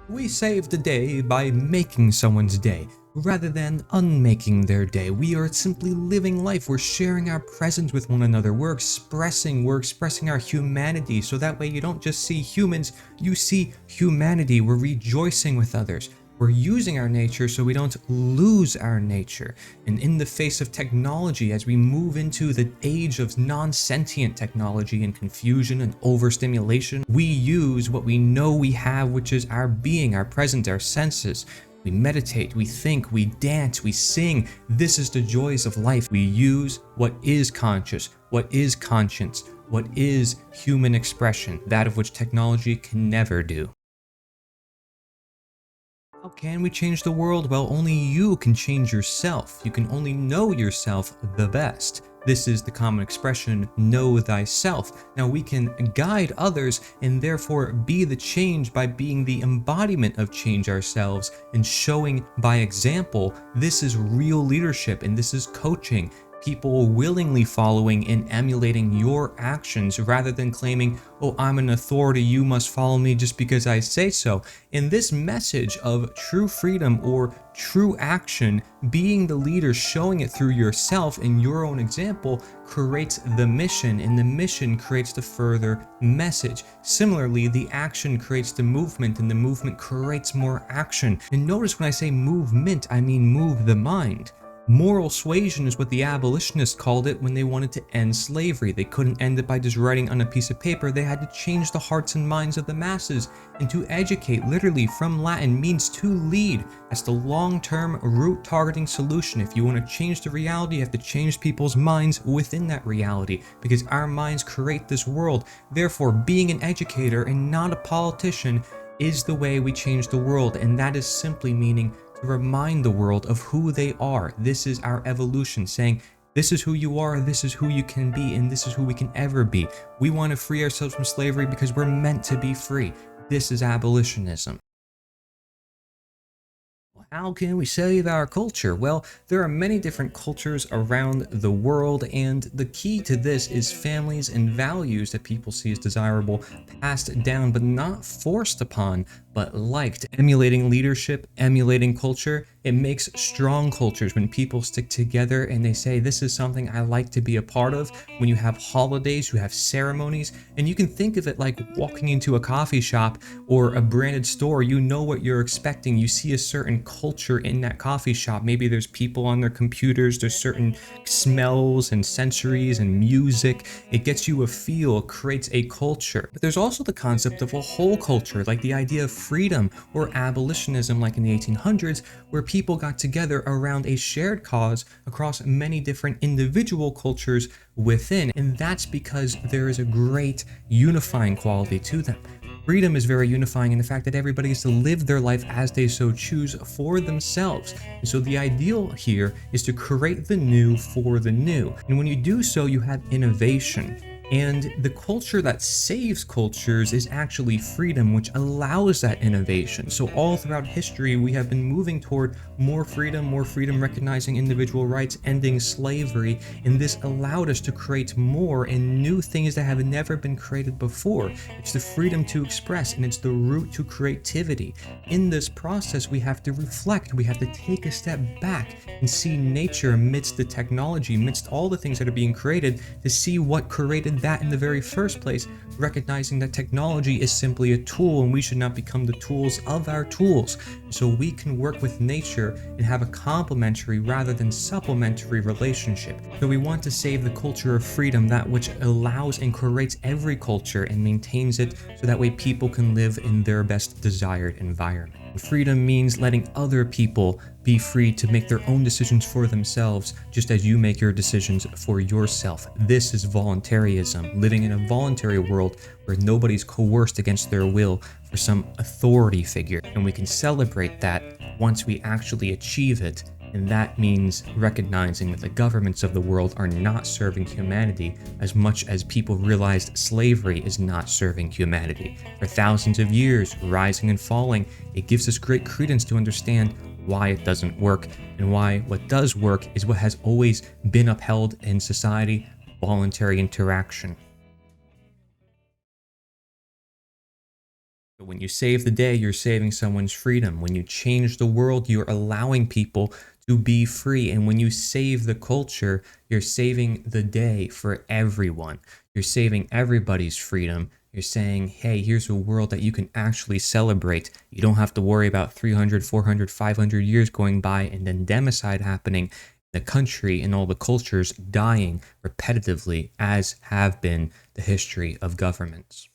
We save the day by making someone's day, rather than unmaking their day. We are simply living life. We're sharing our presence with one another. We're expressing our humanity. So that way you don't just see humans, you see humanity. We're rejoicing with others. We're using our nature so we don't lose our nature. And in the face of technology, as we move into the age of non-sentient technology and confusion and overstimulation, we use what we know we have, which is our being, our presence, our senses. We meditate, we think, we dance, we sing. This is the joys of life. We use what is conscious, what is conscience, what is human expression, that of which technology can never do. How can we change the world? Well, only you can change yourself. You can only know yourself the best. This is the common expression, know thyself. Now we can guide others and therefore be the change by being the embodiment of change ourselves and showing by example. This is real leadership and this is coaching. People willingly following and emulating your actions rather than claiming, oh, I'm an authority, you must follow me just because I say so. In this message of true freedom or true action, being the leader, showing it through yourself and your own example creates the mission, and the mission creates the further message. Similarly, the action creates the movement, and the movement creates more action. And notice when I say movement, I mean move the mind. Moral suasion is what the abolitionists called it when they wanted to end slavery. They couldn't end it by just writing on a piece of paper. They had to change the hearts and minds of the masses. And to educate, literally from Latin, means to lead. That's the long-term root targeting solution. If you want to change the reality, you have to change people's minds within that reality, because our minds create this world. Therefore, being an educator and not a politician is the way we change the world, and that is simply meaning remind the world of who they are. This is our evolution, saying this is who you are, this is who you can be, and this is who we can ever be. We want to free ourselves from slavery because we're meant to be free. This is abolitionism. How can we save our culture? Well, there are many different cultures around the world, and the key to this is families and values that people see as desirable, passed down but not forced upon, but liked. Emulating leadership, emulating culture, it makes strong cultures when people stick together and they say, this is something I like to be a part of. When you have holidays, you have ceremonies, and you can think of it like walking into a coffee shop or a branded store. You know what you're expecting. You see a certain culture in that coffee shop. Maybe there's people on their computers, there's certain smells and sensories and music. It gets you a feel, creates a culture. But there's also the concept of a whole culture, like the idea of freedom or abolitionism, like in the 1800s, where people got together around a shared cause across many different individual cultures within. And that's because there is a great unifying quality to them. Freedom is very unifying in the fact that everybody gets to live their life as they so choose for themselves. And so the ideal here is to create the new for the new. And when you do so, you have innovation. And the culture that saves cultures is actually freedom, which allows that innovation. So all throughout history, we have been moving toward more freedom recognizing individual rights, ending slavery, and this allowed us to create more and new things that have never been created before. It's the freedom to express, and it's the route to creativity. In this process, we have to reflect, we have to take a step back and see nature amidst the technology, amidst all the things that are being created, to see what created that in the very first place, recognizing that technology is simply a tool and we should not become the tools of our tools. So we can work with nature and have a complementary rather than supplementary relationship. So we want to save the culture of freedom, that which allows and creates every culture and maintains it, so that way people can live in their best desired environment. Freedom means letting other people be free to make their own decisions for themselves, just as you make your decisions for yourself. This is voluntarism, living in a voluntary world where nobody's coerced against their will for some authority figure. And we can celebrate that once we actually achieve it. And that means recognizing that the governments of the world are not serving humanity as much as people realized slavery is not serving humanity. For thousands of years, rising and falling, it gives us great credence to understand why it doesn't work, and why what does work is what has always been upheld in society: voluntary interaction. But when you save the day, you're saving someone's freedom. When you change the world, you're allowing people to be free. And when you save the culture, you're saving the day for everyone. You're saving everybody's freedom. You're saying, hey, here's a world that you can actually celebrate. You don't have to worry about 300, 400, 500 years going by and then democide happening, the country and all the cultures dying repetitively, as have been the history of governments.